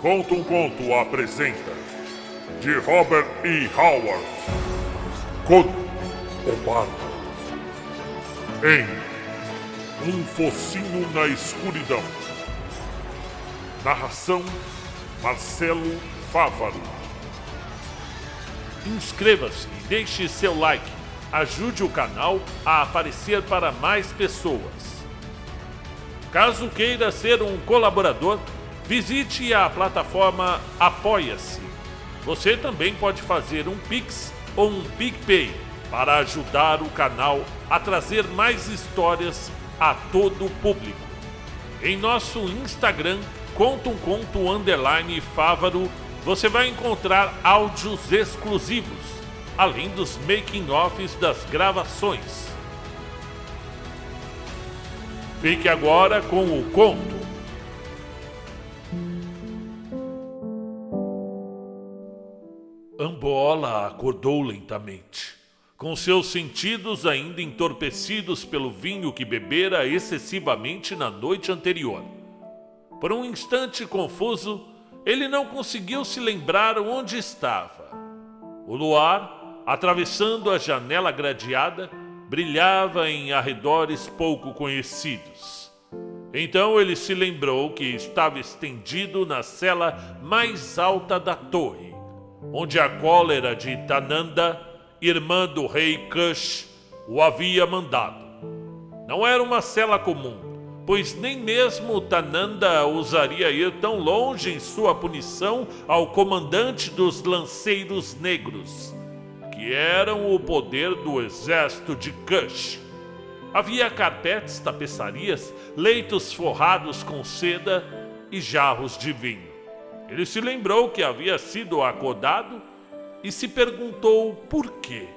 Conta um Conto apresenta, de Robert E. Howard, Conan o Bárbaro, em Um Focinho na Escuridão. Narração, Marcelo Fávaro. Inscreva-se e deixe seu like. Ajude o canal a aparecer para mais pessoas. Caso queira ser um colaborador, visite a plataforma Apoia-se. Você também pode fazer um Pix ou um PicPay para ajudar o canal a trazer mais histórias a todo o público. Em nosso Instagram, Conta um Conto _Fávaro, você vai encontrar áudios exclusivos, além dos making-offs das gravações. Fique agora com o conto. Ambola acordou lentamente, com seus sentidos ainda entorpecidos pelo vinho que bebera excessivamente na noite anterior. Por um instante confuso, ele não conseguiu se lembrar onde estava. O luar, atravessando a janela gradeada, brilhava em arredores pouco conhecidos. Então ele se lembrou que estava estendido na cela mais alta da torre, onde a cólera de Tananda, irmã do rei Kush, o havia mandado. Não era uma cela comum, pois nem mesmo Tananda ousaria ir tão longe em sua punição ao comandante dos lanceiros negros, que eram o poder do exército de Kush. Havia carpetes, tapeçarias, leitos forrados com seda e jarros de vinho. Ele se lembrou que havia sido acordado e se perguntou por quê.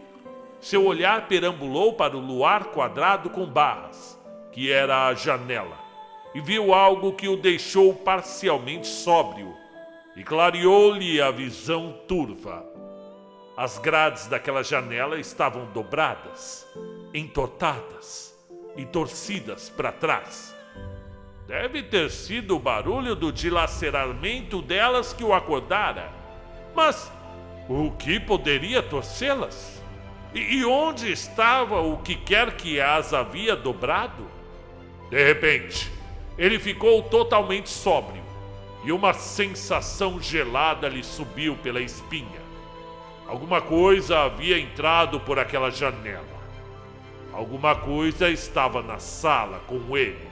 Seu olhar perambulou para o luar quadrado com barras, que era a janela, e viu algo que o deixou parcialmente sóbrio e clareou-lhe a visão turva. As grades daquela janela estavam dobradas, entortadas e torcidas para trás. Deve ter sido o barulho do dilaceramento delas que o acordara. Mas o que poderia torcê-las? E onde estava o que quer que as havia dobrado? De repente, ele ficou totalmente sóbrio e uma sensação gelada lhe subiu pela espinha. Alguma coisa havia entrado por aquela janela. Alguma coisa estava na sala com ele.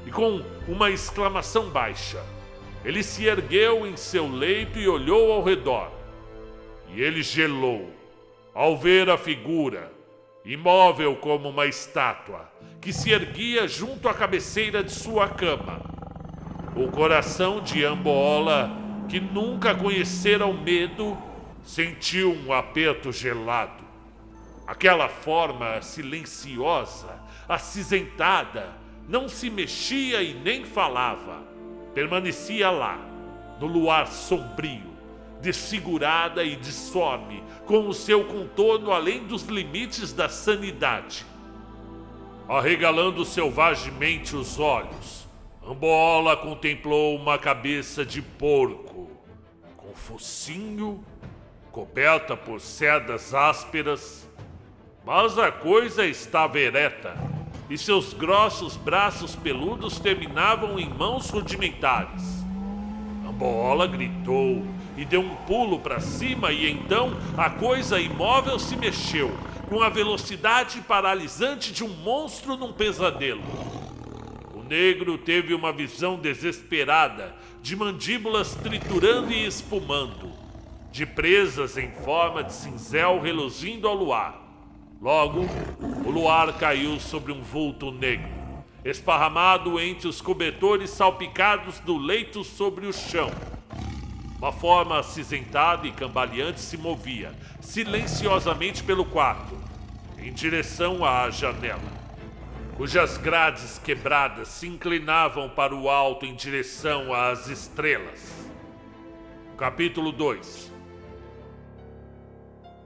E com uma exclamação baixa, ele se ergueu em seu leito e olhou ao redor. E ele gelou ao ver a figura, imóvel como uma estátua, que se erguia junto à cabeceira de sua cama. O coração de Ambola, que nunca conhecera o medo, sentiu um aperto gelado. Aquela forma silenciosa, acinzentada, não se mexia e nem falava. Permanecia lá, no luar sombrio, desfigurada e disforme, com o seu contorno além dos limites da sanidade. Arregalando selvagemente os olhos, Ambola contemplou uma cabeça de porco, com focinho, coberta por cerdas ásperas, mas a coisa estava ereta, e seus grossos braços peludos terminavam em mãos rudimentares. Ambola gritou e deu um pulo para cima, e então a coisa imóvel se mexeu, com a velocidade paralisante de um monstro num pesadelo. O negro teve uma visão desesperada, de mandíbulas triturando e espumando, de presas em forma de cinzel reluzindo ao luar. Logo, o luar caiu sobre um vulto negro, esparramado entre os cobertores salpicados do leito sobre o chão. Uma forma acinzentada e cambaleante se movia, silenciosamente pelo quarto, em direção à janela, cujas grades quebradas se inclinavam para o alto em direção às estrelas. Capítulo 2.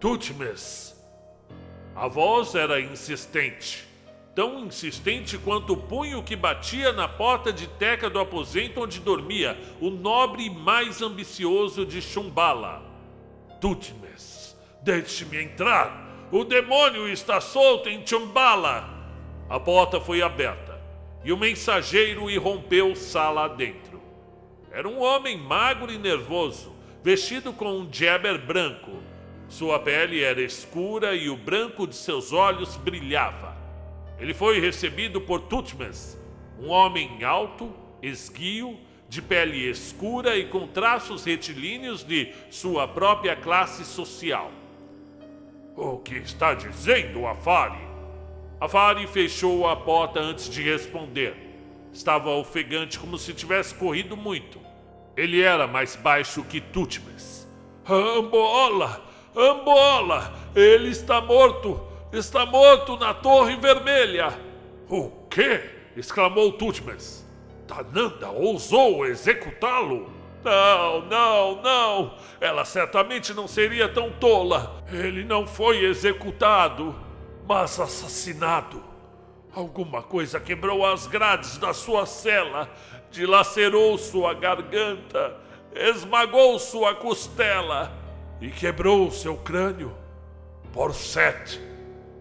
Tutmes. A voz era insistente, tão insistente quanto o punho que batia na porta de teca do aposento onde dormia o nobre e mais ambicioso de Shambhala. Thutmose, deixe-me entrar! O demônio está solto em Shambhala! A porta foi aberta e o mensageiro irrompeu sala adentro. Era um homem magro e nervoso, vestido com um djeber branco. Sua pele era escura e o branco de seus olhos brilhava. Ele foi recebido por Thutmose, um homem alto, esguio, de pele escura e com traços retilíneos de sua própria classe social. O que está dizendo, Afari? Afari fechou a porta antes de responder. Estava ofegante como se tivesse corrido muito. Ele era mais baixo que Thutmose. Ambola! Ambola! Ele está morto! Está morto na Torre Vermelha! O quê? Exclamou Thutmose. Tananda ousou executá-lo? Não! Ela certamente não seria tão tola. Ele não foi executado, mas assassinado. Alguma coisa quebrou as grades da sua cela, dilacerou sua garganta, esmagou sua costela e quebrou seu crânio. Por Set,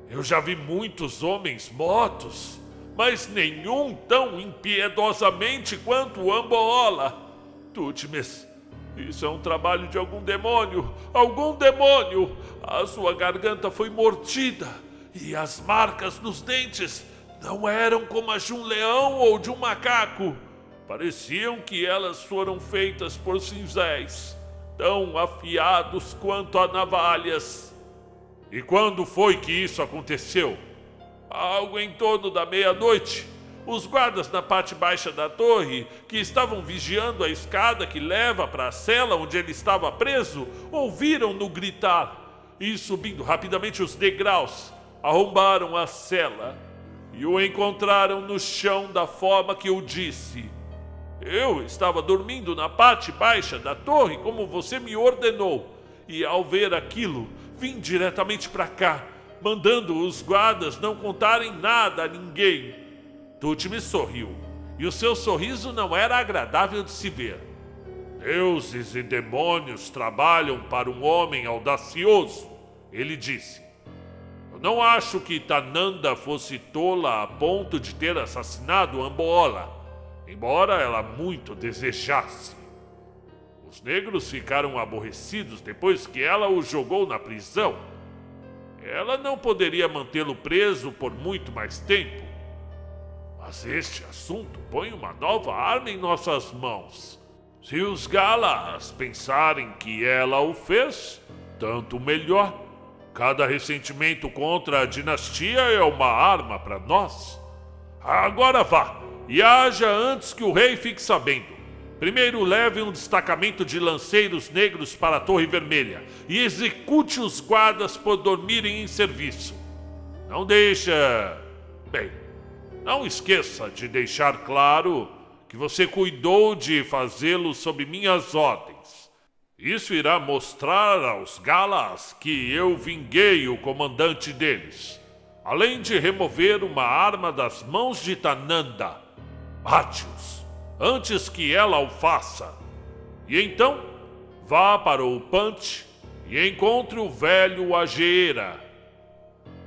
eu já vi muitos homens mortos, mas nenhum tão impiedosamente quanto Ambola. Thutmose, isso é um trabalho de algum demônio! Algum demônio! A sua garganta foi mordida e as marcas nos dentes não eram como as de um leão ou de um macaco. Pareciam que elas foram feitas por cinzéis, tão afiados quanto a navalhas. E quando foi que isso aconteceu? Algo em torno da meia-noite. Os guardas na parte baixa da torre, que estavam vigiando a escada que leva para a cela onde ele estava preso, ouviram-no gritar e, subindo rapidamente os degraus, arrombaram a cela e o encontraram no chão da forma que eu disse. Eu estava dormindo na parte baixa da torre como você me ordenou, e ao ver aquilo, vim diretamente para cá, mandando os guardas não contarem nada a ninguém. Thutmose sorriu, e o seu sorriso não era agradável de se ver. Deuses e demônios trabalham para um homem audacioso, ele disse. Eu não acho que Tananda fosse tola a ponto de ter assassinado Ambola, embora ela muito desejasse. Os negros ficaram aborrecidos depois que ela o jogou na prisão. Ela não poderia mantê-lo preso por muito mais tempo. Mas este assunto põe uma nova arma em nossas mãos. Se os Galas pensarem que ela o fez, tanto melhor. Cada ressentimento contra a dinastia é uma arma para nós. Agora vá e haja antes que o rei fique sabendo. Primeiro leve um destacamento de lanceiros negros para a Torre Vermelha e execute os guardas por dormirem em serviço. Não esqueça de deixar claro que você cuidou de fazê-lo sob minhas ordens. Isso irá mostrar aos Galas que eu vinguei o comandante deles, além de remover uma arma das mãos de Tananda. Mate-os antes que ela o faça. E então, vá para o Punch e encontre o velho Ageira.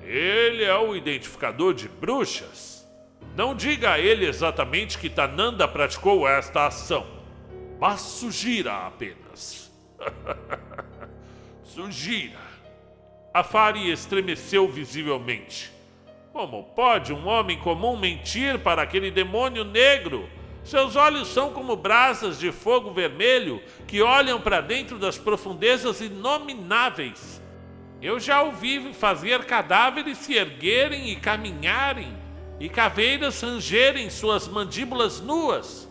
Ele é o identificador de bruxas. Não diga a ele exatamente que Tananda praticou esta ação, mas sugira apenas. Sugira. Afari estremeceu visivelmente. Como pode um homem comum mentir para aquele demônio negro? Seus olhos são como brasas de fogo vermelho que olham para dentro das profundezas inomináveis. Eu já o vi fazer cadáveres se erguerem e caminharem, e caveiras rangerem suas mandíbulas nuas.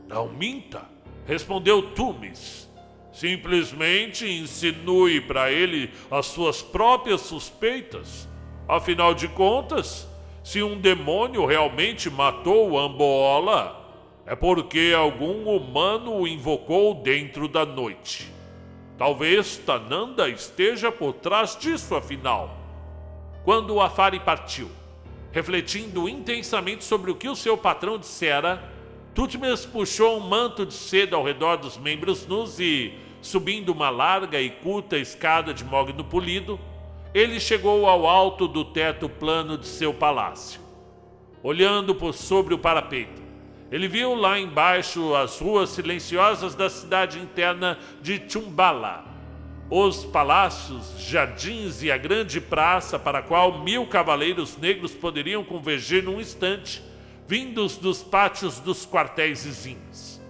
Não minta, respondeu Thutmose. Simplesmente insinue para ele as suas próprias suspeitas. Afinal de contas, se um demônio realmente matou Ambola, é porque algum humano o invocou dentro da noite. Talvez Tananda esteja por trás disso, afinal. Quando o Afari partiu, Refletindo intensamente sobre o que o seu patrão dissera, Thutmose puxou um manto de seda ao redor dos membros nus e, subindo uma larga e curta escada de mogno polido, ele chegou ao alto do teto plano de seu palácio. Olhando por sobre o parapeito, ele viu lá embaixo as ruas silenciosas da cidade interna de Chumbala, os palácios, jardins e a grande praça para a qual 1000 cavaleiros negros poderiam convergir num instante, vindos dos pátios dos quartéis vizinhos.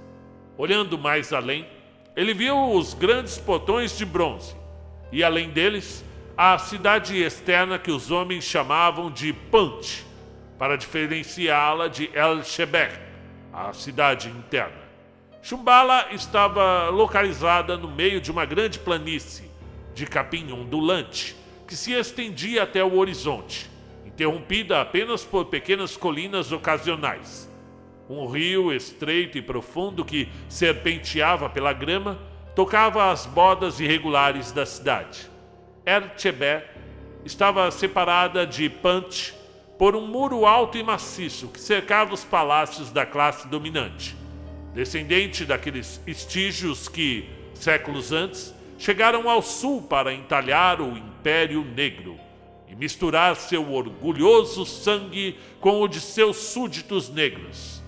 Olhando mais além, ele viu os grandes portões de bronze e, além deles, a cidade externa que os homens chamavam de Punt, para diferenciá-la de El-Shebek, a cidade interna. Chumbala estava localizada no meio de uma grande planície de capim ondulante que se estendia até o horizonte, interrompida apenas por pequenas colinas ocasionais. Um rio estreito e profundo que serpenteava pela grama tocava as bordas irregulares da cidade. El-Shebek estava separada de Punt por um muro alto e maciço que cercava os palácios da classe dominante, descendente daqueles estígios que, séculos antes, chegaram ao sul para entalhar o Império Negro e misturar seu orgulhoso sangue com o de seus súditos negros.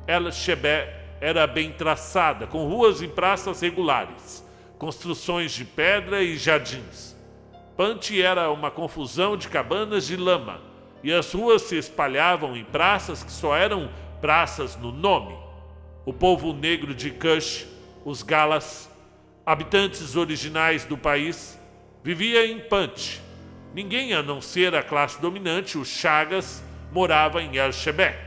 El-Shebek era bem traçada, com ruas e praças regulares, construções de pedra e jardins. Punt era uma confusão de cabanas de lama, e as ruas se espalhavam em praças que só eram praças no nome. O povo negro de Kush, os Galas, habitantes originais do país, vivia em Punt. Ninguém a não ser a classe dominante, os Chagas, morava em El-Shebek,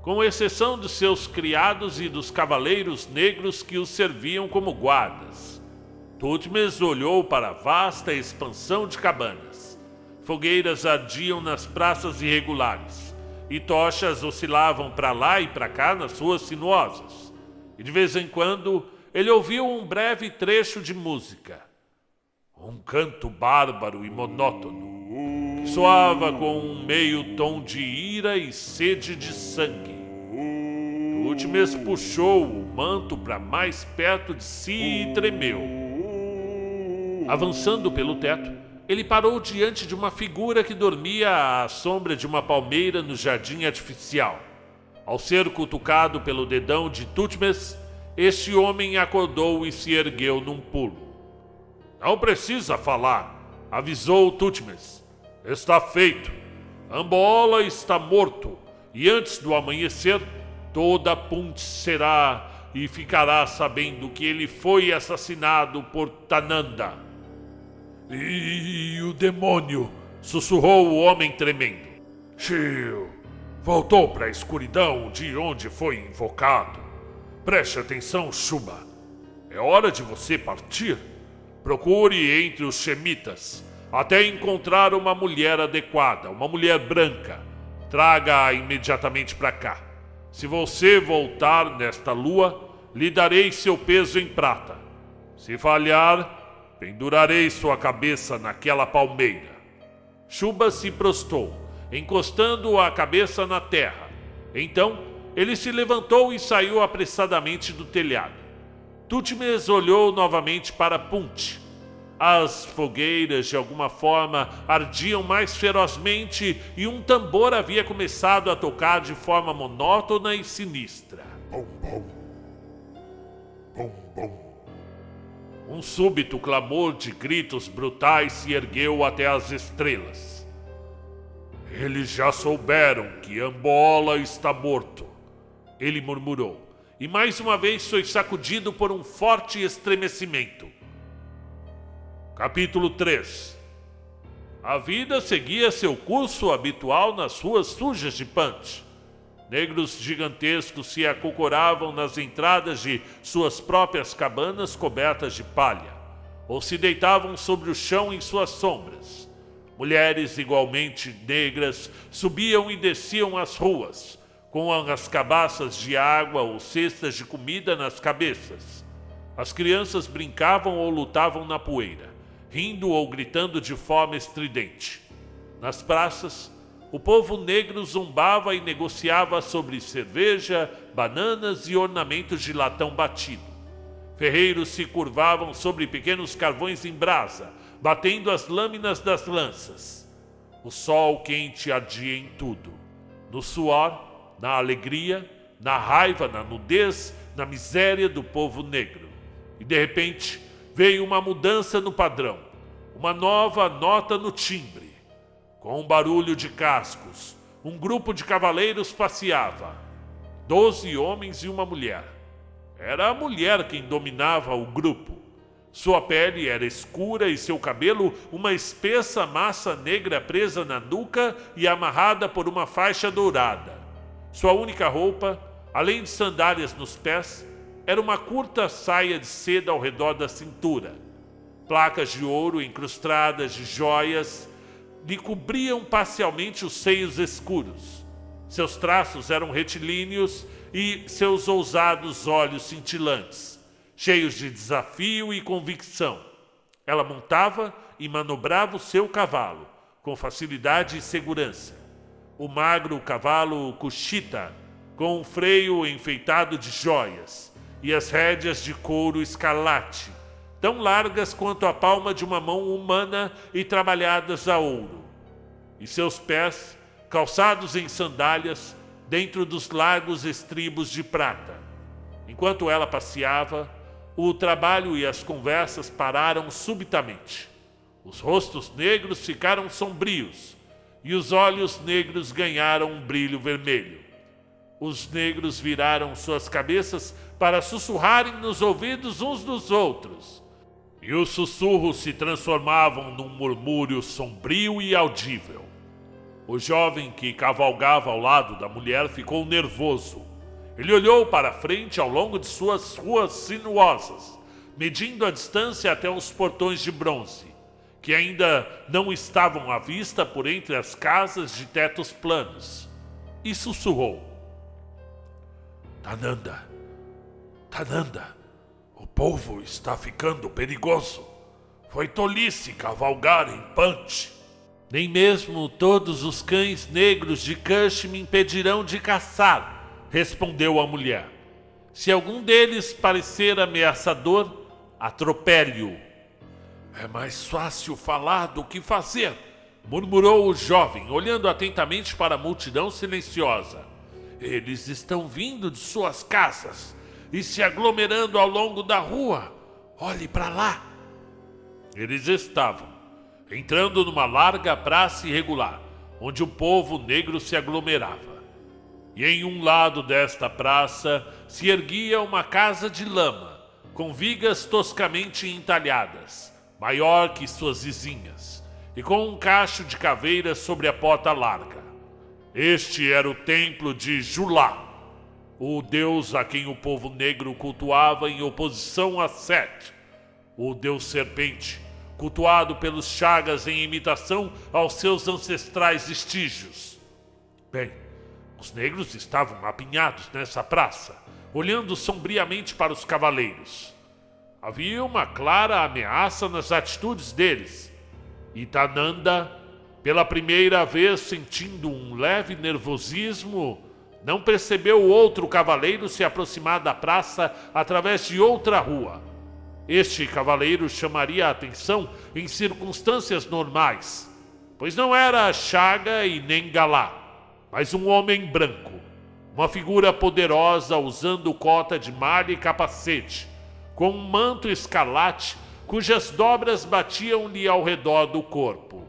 com exceção de seus criados e dos cavaleiros negros que os serviam como guardas. Thutmose olhou para a vasta expansão de cabanas. Fogueiras ardiam nas praças irregulares, e tochas oscilavam para lá e para cá nas ruas sinuosas. E de vez em quando ele ouviu um breve trecho de música. Um canto bárbaro e monótono, que soava com um meio tom de ira e sede de sangue. Thutmose puxou o manto para mais perto de si e tremeu. Avançando pelo teto, ele parou diante de uma figura que dormia à sombra de uma palmeira no jardim artificial. Ao ser cutucado pelo dedão de Thutmose, este homem acordou e se ergueu num pulo. Não precisa falar, avisou Thutmose. Está feito. Ambola está morto, e antes do amanhecer, toda Punt será e ficará sabendo que ele foi assassinado por Tananda. E o demônio, sussurrou o homem tremendo. Shio, voltou para a escuridão de onde foi invocado. Preste atenção, Shuba. É hora de você partir. Procure entre os Shemitas até encontrar uma mulher adequada, uma mulher branca. Traga-a imediatamente para cá. Se você voltar nesta lua, lhe darei seu peso em prata. Se falhar, pendurarei sua cabeça naquela palmeira. Shuba se prostou, encostando a cabeça na terra. Então, ele se levantou e saiu apressadamente do telhado. Thutmose olhou novamente para Punt. As fogueiras, de alguma forma, ardiam mais ferozmente e um tambor havia começado a tocar de forma monótona e sinistra. Bom, bom. Bom, bom. Um súbito clamor de gritos brutais se ergueu até as estrelas. Eles já souberam que Ambola está morto, ele murmurou, e mais uma vez foi sacudido por um forte estremecimento. Capítulo 3. A vida seguia seu curso habitual nas ruas sujas de Punt. Negros gigantescos se acocoravam nas entradas de suas próprias cabanas cobertas de palha, ou se deitavam sobre o chão em suas sombras. Mulheres igualmente negras subiam e desciam as ruas, com as cabaças de água ou cestas de comida nas cabeças. As crianças brincavam ou lutavam na poeira, rindo ou gritando de forma estridente. Nas praças, o povo negro zombava e negociava sobre cerveja, bananas e ornamentos de latão batido. Ferreiros se curvavam sobre pequenos carvões em brasa, batendo as lâminas das lanças. O sol quente ardia em tudo. No suor, na alegria, na raiva, na nudez, na miséria do povo negro. E de repente veio uma mudança no padrão, uma nova nota no timbre. Com um barulho de cascos, um grupo de cavaleiros passeava. 12 homens e uma mulher. Era a mulher quem dominava o grupo. Sua pele era escura e seu cabelo uma espessa massa negra presa na nuca e amarrada por uma faixa dourada. Sua única roupa, além de sandálias nos pés, era uma curta saia de seda ao redor da cintura. Placas de ouro incrustadas de joias lhe cobriam parcialmente os seios escuros. Seus traços eram retilíneos e seus ousados olhos cintilantes, cheios de desafio e convicção. Ela montava e manobrava o seu cavalo, com facilidade e segurança. O magro cavalo Kushita, com um freio enfeitado de joias, e as rédeas de couro escarlate, tão largas quanto a palma de uma mão humana e trabalhadas a ouro. E seus pés, calçados em sandálias, dentro dos largos estribos de prata. Enquanto ela passeava, o trabalho e as conversas pararam subitamente. Os rostos negros ficaram sombrios, e os olhos negros ganharam um brilho vermelho. Os negros viraram suas cabeças para sussurrarem nos ouvidos uns dos outros, e os sussurros se transformavam num murmúrio sombrio e audível. O jovem que cavalgava ao lado da mulher ficou nervoso. Ele olhou para a frente ao longo de suas ruas sinuosas, medindo a distância até os portões de bronze, que ainda não estavam à vista por entre as casas de tetos planos, e sussurrou: Tananda, Tananda, o povo está ficando perigoso. Foi tolice cavalgar em Punch. Nem mesmo todos os cães negros de Kush me impedirão de caçar, respondeu a mulher. Se algum deles parecer ameaçador, atropele-o. É mais fácil falar do que fazer, murmurou o jovem, olhando atentamente para a multidão silenciosa. Eles estão vindo de suas casas e se aglomerando ao longo da rua. Olhe para lá. Eles estavam entrando numa larga praça irregular, onde o povo negro se aglomerava. E em um lado desta praça se erguia uma casa de lama, com vigas toscamente entalhadas, maior que suas vizinhas, e com um cacho de caveiras sobre a porta larga. Este era o templo de Julá, o deus a quem o povo negro cultuava em oposição a Set, o deus serpente, cultuado pelos Chagas em imitação aos seus ancestrais vestígios. Bem, os negros estavam apinhados nessa praça, olhando sombriamente para os cavaleiros. Havia uma clara ameaça nas atitudes deles. E Tananda, pela primeira vez sentindo um leve nervosismo, não percebeu outro cavaleiro se aproximar da praça através de outra rua. Este cavaleiro chamaria a atenção em circunstâncias normais, pois não era Chaga e nem Galá, mas um homem branco, uma figura poderosa usando cota de malha e capacete, com um manto escarlate cujas dobras batiam-lhe ao redor do corpo.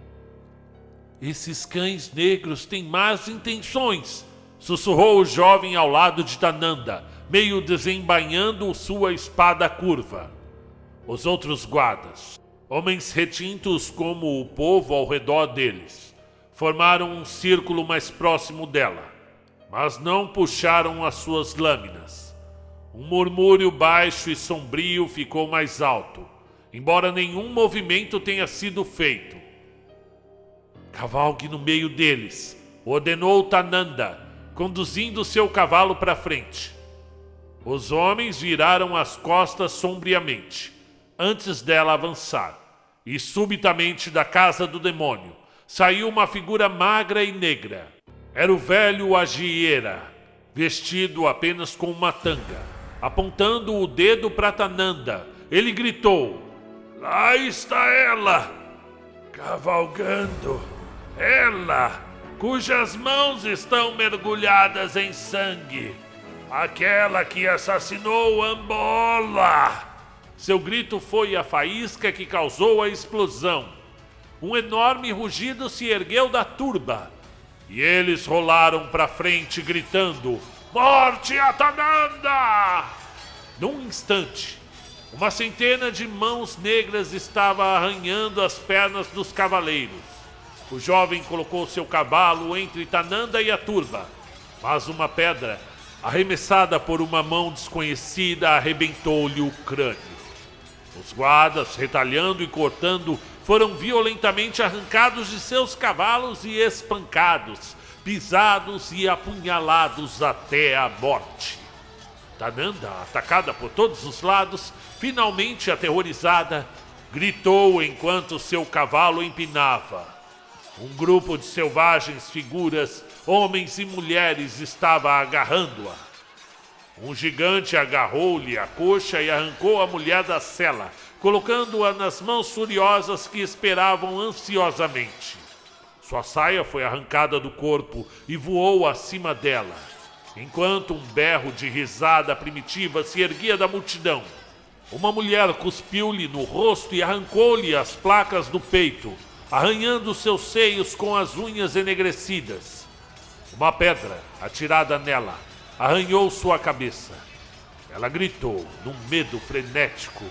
Esses cães negros têm más intenções, sussurrou o jovem ao lado de Tananda, meio desembainhando sua espada curva. Os outros guardas, homens retintos como o povo ao redor deles, formaram um círculo mais próximo dela, mas não puxaram as suas lâminas. Um murmúrio baixo e sombrio ficou mais alto, embora nenhum movimento tenha sido feito. Cavalgue no meio deles, ordenou Tananda, conduzindo seu cavalo para frente. Os homens viraram as costas sombriamente, antes dela avançar, e subitamente da casa do demônio saiu uma figura magra e negra. Era o velho Agieira, vestido apenas com uma tanga. Apontando o dedo para Tananda, ele gritou: "Lá está ela, cavalgando. Ela, cujas mãos estão mergulhadas em sangue. Aquela que assassinou Ambola." Seu grito foi a faísca que causou a explosão. Um enorme rugido se ergueu da turba e eles rolaram para frente gritando: "Morte a Tananda!" Num instante, uma centena de mãos negras estava arranhando as pernas dos cavaleiros. O jovem colocou seu cavalo entre Tananda e a turba, mas uma pedra, arremessada por uma mão desconhecida, arrebentou-lhe o crânio. Os guardas, retalhando e cortando, foram violentamente arrancados de seus cavalos e espancados, pisados e apunhalados até a morte. Tananda, atacada por todos os lados, finalmente aterrorizada, gritou enquanto seu cavalo empinava. Um grupo de selvagens figuras, homens e mulheres, estava agarrando-a. Um gigante agarrou-lhe a coxa e arrancou a mulher da sela, colocando-a nas mãos furiosas que esperavam ansiosamente. Sua saia foi arrancada do corpo e voou acima dela, enquanto um berro de risada primitiva se erguia da multidão. Uma mulher cuspiu-lhe no rosto e arrancou-lhe as placas do peito, arranhando seus seios com as unhas enegrecidas. Uma pedra, atirada nela, arranhou sua cabeça. Ela gritou, num medo frenético.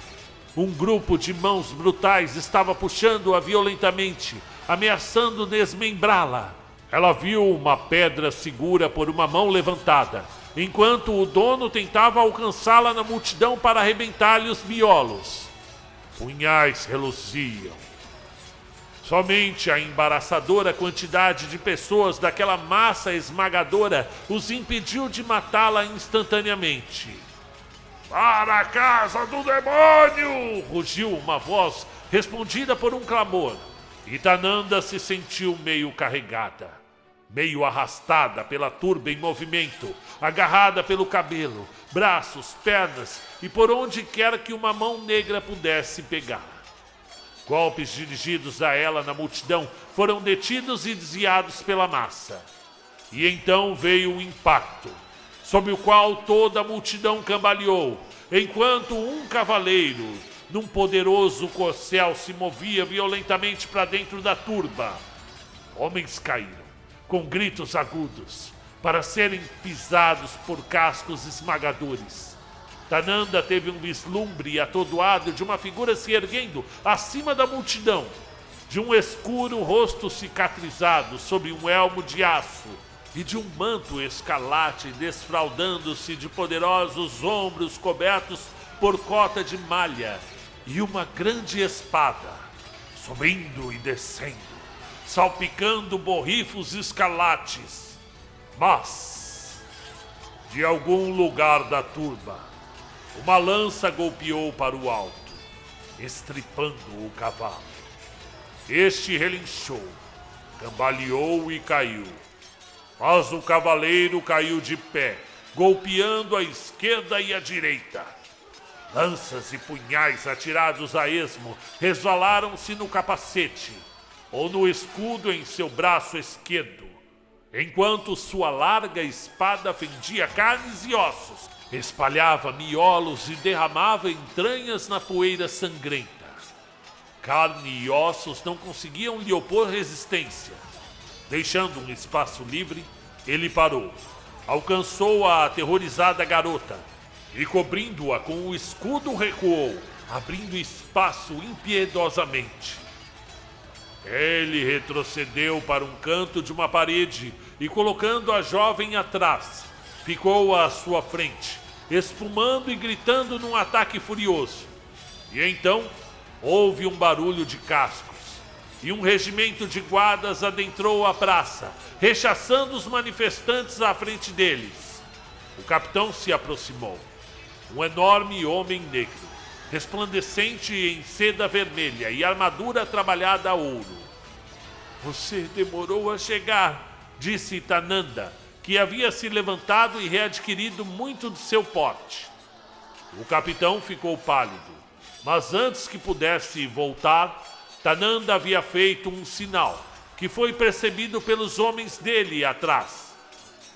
Um grupo de mãos brutais estava puxando-a violentamente, ameaçando desmembrá-la. Ela viu uma pedra segura por uma mão levantada, enquanto o dono tentava alcançá-la na multidão para arrebentar-lhe os miolos. Punhais reluziam. Somente a embaraçadora quantidade de pessoas daquela massa esmagadora os impediu de matá-la instantaneamente. "Para a casa do demônio!" rugiu uma voz respondida por um clamor. E Tananda se sentiu meio carregada, meio arrastada pela turba em movimento, agarrada pelo cabelo, braços, pernas e por onde quer que uma mão negra pudesse pegar. Golpes dirigidos a ela na multidão foram detidos e desviados pela massa. E então veio um impacto, sob o qual toda a multidão cambaleou, enquanto um cavaleiro, num poderoso corcel, se movia violentamente para dentro da turba. Homens caíram, com gritos agudos, para serem pisados por cascos esmagadores. Tananda teve um vislumbre atordoado de uma figura se erguendo acima da multidão, de um escuro rosto cicatrizado sob um elmo de aço e de um manto escarlate desfraldando-se de poderosos ombros cobertos por cota de malha e uma grande espada, subindo e descendo, salpicando borrifos escarlates. Mas, de algum lugar da turba, uma lança golpeou para o alto, estripando o cavalo. Este relinchou, cambaleou e caiu. Mas o cavaleiro caiu de pé, golpeando a esquerda e a direita. Lanças e punhais atirados a esmo resvalaram-se no capacete ou no escudo em seu braço esquerdo, enquanto sua larga espada fendia carnes e ossos, espalhava miolos e derramava entranhas na poeira sangrenta. Carne e ossos não conseguiam lhe opor resistência. Deixando um espaço livre, ele parou, alcançou a aterrorizada garota e, cobrindo-a com o escudo, recuou, abrindo espaço impiedosamente. Ele retrocedeu para um canto de uma parede e, colocando a jovem atrás, ficou à sua frente, espumando e gritando num ataque furioso. E então houve um barulho de cascos, e um regimento de guardas adentrou a praça, rechaçando os manifestantes à frente deles. O capitão se aproximou. Um enorme homem negro, resplandecente em seda vermelha e armadura trabalhada a ouro. Você demorou a chegar, disse Tananda, que havia se levantado e readquirido muito de seu porte. O capitão ficou pálido, mas antes que pudesse voltar, Tananda havia feito um sinal, que foi percebido pelos homens dele atrás.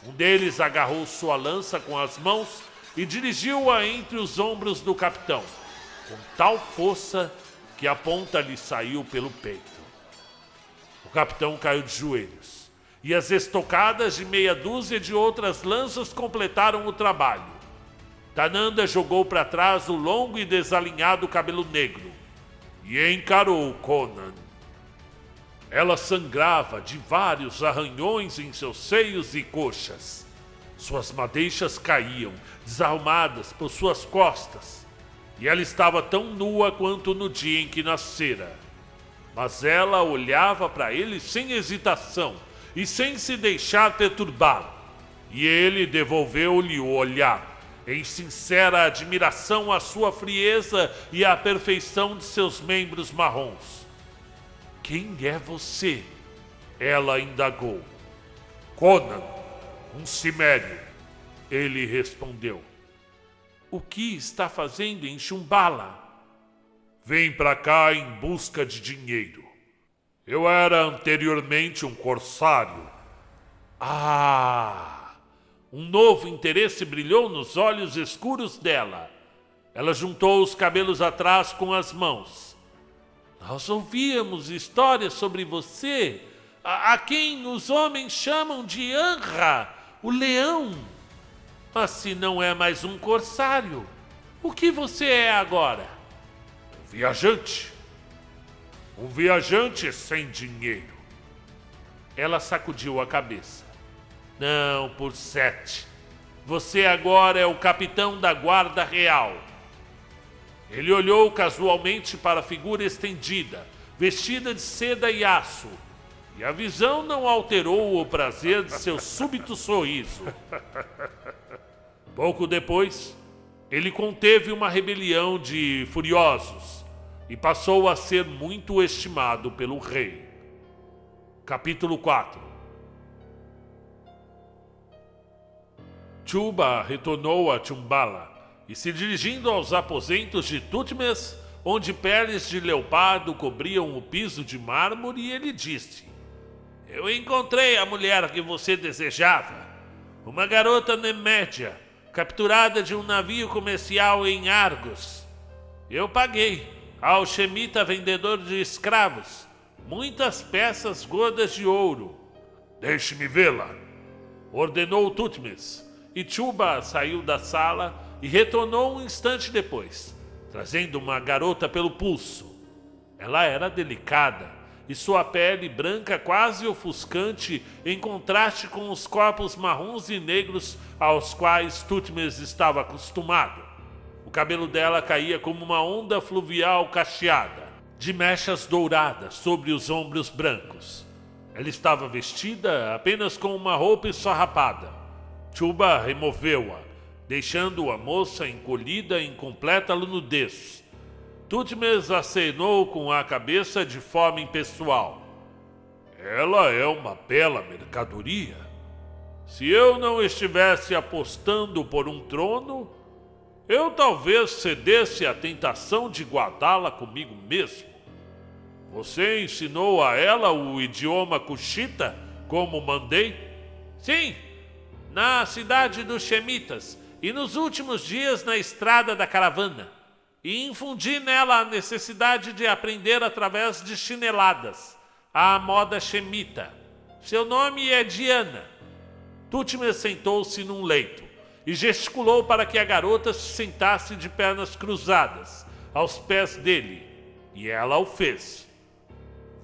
Um deles agarrou sua lança com as mãos e dirigiu-a entre os ombros do capitão, com tal força que a ponta lhe saiu pelo peito. O capitão caiu de joelhos, e as estocadas de meia dúzia de outras lanças completaram o trabalho. Tananda jogou para trás o longo e desalinhado cabelo negro e encarou Conan. Ela sangrava de vários arranhões em seus seios e coxas. Suas madeixas caíam, desarrumadas por suas costas, e ela estava tão nua quanto no dia em que nascera. Mas ela olhava para ele sem hesitação e sem se deixar perturbar, e ele devolveu-lhe o olhar, em sincera admiração à sua frieza e à perfeição de seus membros marrons. Quem é você? Ela indagou. Conan, um cimério. Ele respondeu. O que está fazendo em Shambhala? Vim para cá em busca de dinheiro. Eu era anteriormente um corsário. Ah! Um novo interesse brilhou nos olhos escuros dela. Ela juntou os cabelos atrás com as mãos. Nós ouvíamos histórias sobre você, a quem os homens chamam de Anra, o leão. Mas se não é mais um corsário, o que você é agora? Um viajante. Um viajante sem dinheiro. Ela sacudiu a cabeça. Não, por 7. Você agora é o capitão da guarda real. Ele olhou casualmente para a figura estendida, vestida de seda e aço, e a visão não alterou o prazer de seu súbito sorriso. Pouco depois, ele conteve uma rebelião de furiosos e passou a ser muito estimado pelo rei. Capítulo 4. Chuba retornou a Shambhala e, se dirigindo aos aposentos de Thutmose, onde peles de leopardo cobriam o piso de mármore, ele disse: Eu encontrei a mulher que você desejava, uma garota nemédia, capturada de um navio comercial em Argos. Eu paguei ao Shemita vendedor de escravos muitas peças gordas de ouro. Deixe-me vê-la, ordenou Thutmose. E Chuba saiu da sala e retornou um instante depois, trazendo uma garota pelo pulso. Ela era delicada, e sua pele branca quase ofuscante em contraste com os corpos marrons e negros aos quais Thutmose estava acostumado. O cabelo dela caía como uma onda fluvial cacheada, de mechas douradas sobre os ombros brancos. Ela estava vestida apenas com uma roupa esfarrapada. Chuba removeu-a, deixando a moça encolhida em completa nudez. Thutmose acenou com a cabeça de forma impessoal. Ela é uma bela mercadoria. Se eu não estivesse apostando por um trono, eu talvez cedesse à tentação de guardá-la comigo mesmo. Você ensinou a ela o idioma Kushita, como mandei? Sim, na cidade dos Shemitas e nos últimos dias na estrada da caravana, e infundi nela a necessidade de aprender através de chineladas, à moda Shemita. Seu nome é Diana. Thutmose sentou-se num leito e gesticulou para que a garota se sentasse de pernas cruzadas, aos pés dele, e ela o fez.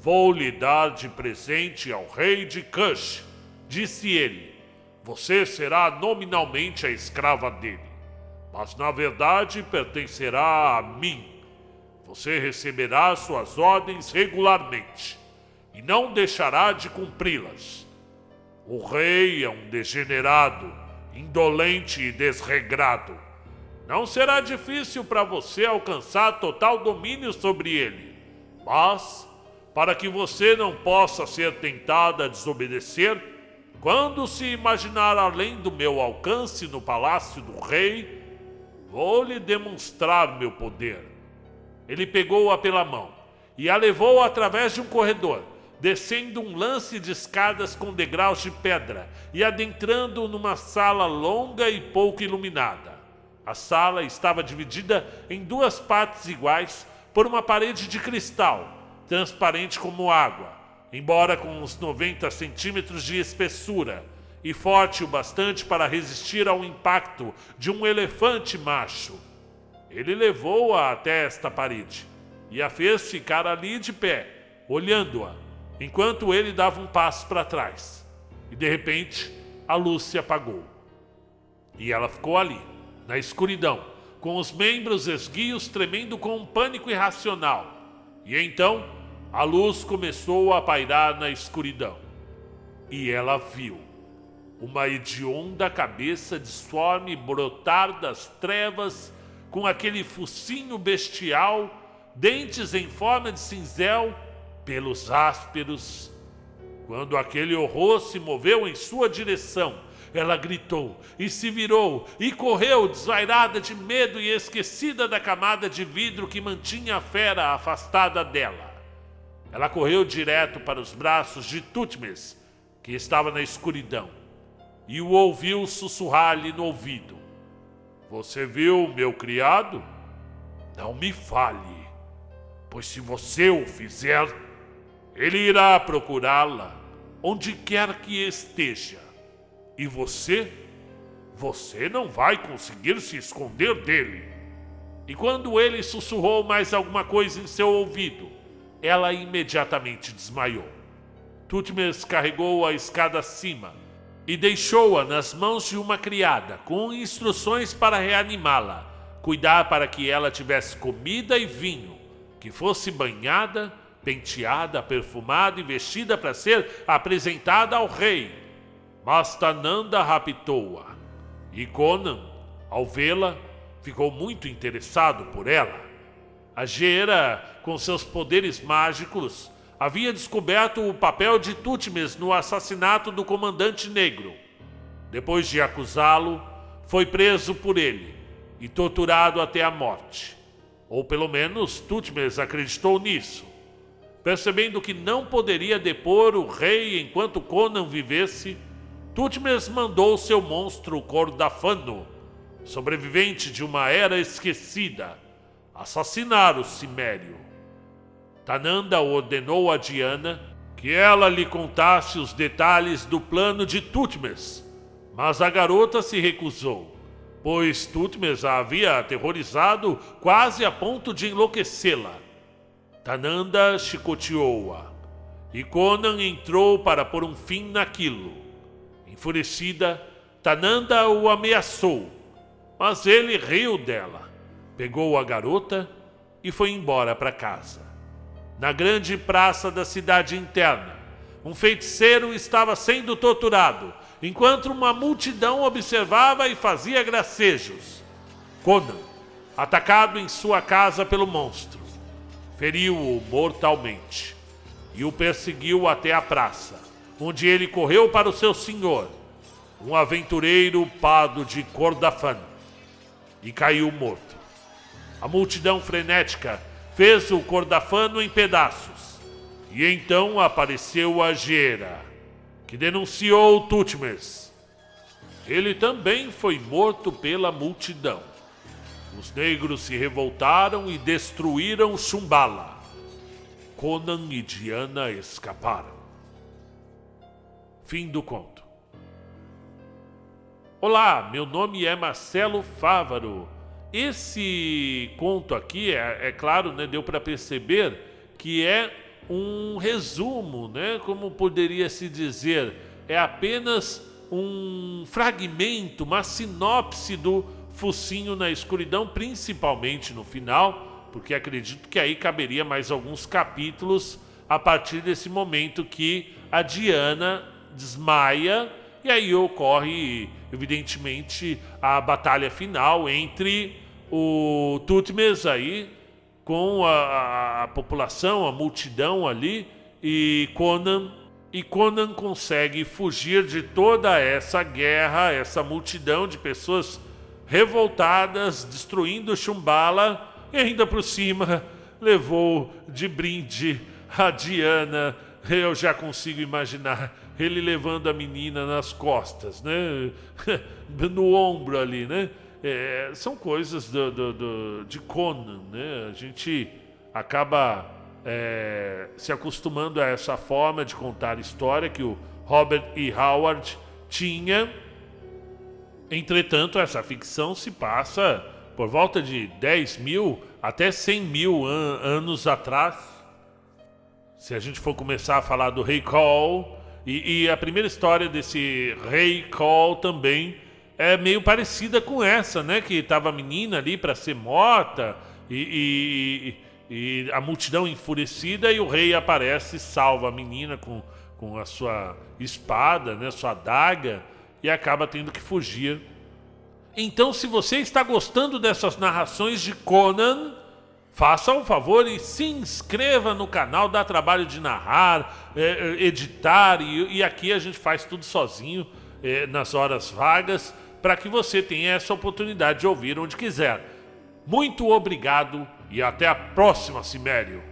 Vou lhe dar de presente ao rei de Kush, disse ele. Você será nominalmente a escrava dele, mas na verdade pertencerá a mim. Você receberá suas ordens regularmente e não deixará de cumpri-las. O rei é um degenerado, indolente e desregrado. Não será difícil para você alcançar total domínio sobre ele, mas para que você não possa ser tentada a desobedecer, quando se imaginar além do meu alcance no palácio do rei, vou lhe demonstrar meu poder. Ele pegou-a pela mão e a levou através de um corredor, descendo um lance de escadas com degraus de pedra e adentrando numa sala longa e pouco iluminada. A sala estava dividida em duas partes iguais por uma parede de cristal, transparente como água, embora com uns 90 centímetros de espessura, e forte o bastante para resistir ao impacto de um elefante macho. Ele levou-a até esta parede e a fez ficar ali de pé, olhando-a, enquanto ele dava um passo para trás. E de repente, a luz se apagou. E ela ficou ali, na escuridão, com os membros esguios tremendo com um pânico irracional. E então, a luz começou a pairar na escuridão. E ela viu uma hedionda cabeça disforme brotar das trevas, com aquele focinho bestial, dentes em forma de cinzel, pelos ásperos. Quando aquele horror se moveu em sua direção, ela gritou e se virou e correu desvairada de medo e esquecida da camada de vidro que mantinha a fera afastada dela. Ela correu direto para os braços de Tútmes, que estava na escuridão, e o ouviu sussurrar-lhe no ouvido: "Você viu meu criado? Não me fale, pois se você o fizer, ele irá procurá-la onde quer que esteja. E você não vai conseguir se esconder dele." E quando ele sussurrou mais alguma coisa em seu ouvido, ela imediatamente desmaiou. Tútmes carregou a escada acima e deixou-a nas mãos de uma criada, com instruções para reanimá-la, cuidar para que ela tivesse comida e vinho, que fosse banhada, penteada, perfumada e vestida para ser apresentada ao rei. Mas Tananda raptou-a, e Conan, ao vê-la, ficou muito interessado por ela. A Gera, com seus poderes mágicos, havia descoberto o papel de Tútmes no assassinato do comandante negro. Depois de acusá-lo, foi preso por ele e torturado até a morte. Ou pelo menos Tútmes acreditou nisso. Percebendo que não poderia depor o rei enquanto Conan vivesse, Tútmes mandou seu monstro Cordafano, sobrevivente de uma era esquecida, assassinar o Cimério. Tananda ordenou a Diana que ela lhe contasse os detalhes do plano de Tútmes, mas a garota se recusou, pois Tútmes a havia aterrorizado quase a ponto de enlouquecê-la. Tananda chicoteou-a, e Conan entrou para pôr um fim naquilo. Enfurecida, Tananda o ameaçou, mas ele riu dela, pegou a garota e foi embora para casa. Na grande praça da cidade interna, um feiticeiro estava sendo torturado, enquanto uma multidão observava e fazia gracejos. Conan, atacado em sua casa pelo monstro, feriu-o mortalmente e o perseguiu até a praça, onde ele correu para o seu senhor, um aventureiro Pado de Cordafan, e caiu morto. A multidão frenética fez o Cordafano em pedaços, e então apareceu a Gera, que denunciou Tútmes. Ele também foi morto pela multidão. Os negros se revoltaram e destruíram Shambhala. Conan e Diana escaparam. Fim do conto. Olá, meu nome é Marcelo Fávaro. Esse conto aqui, é claro, né, deu para perceber que é um resumo, né, como poderia se dizer, é apenas um fragmento, uma sinopse do Focinho na Escuridão, principalmente no final, porque acredito que aí caberia mais alguns capítulos a partir desse momento que a Diana desmaia e aí ocorre, evidentemente, a batalha final entre o Tútmes aí com a população, a multidão ali, e Conan consegue fugir de toda essa guerra, essa multidão de pessoas revoltadas, destruindo Shambhala, e ainda por cima levou de brinde a Diana. Eu já consigo imaginar ele levando a menina nas costas, né? No ombro ali, né? São coisas de Conan, né? A gente acaba se acostumando a essa forma de contar história que o Robert E. Howard tinha. Entretanto, essa ficção se passa por volta de 10 mil até 100 mil anos atrás. Se a gente for começar a falar do Rei Cole, e a primeira história desse Rei Cole também é meio parecida com essa, né? Que estava a menina ali para ser morta e a multidão enfurecida, e o rei aparece e salva a menina com a sua espada, né? Sua adaga, e acaba tendo que fugir. Então, se você está gostando dessas narrações de Conan, faça um favor e se inscreva no canal. Dá trabalho de narrar, editar, e aqui a gente faz tudo sozinho nas horas vagas, para que você tenha essa oportunidade de ouvir onde quiser. Muito obrigado e até a próxima, Cimério.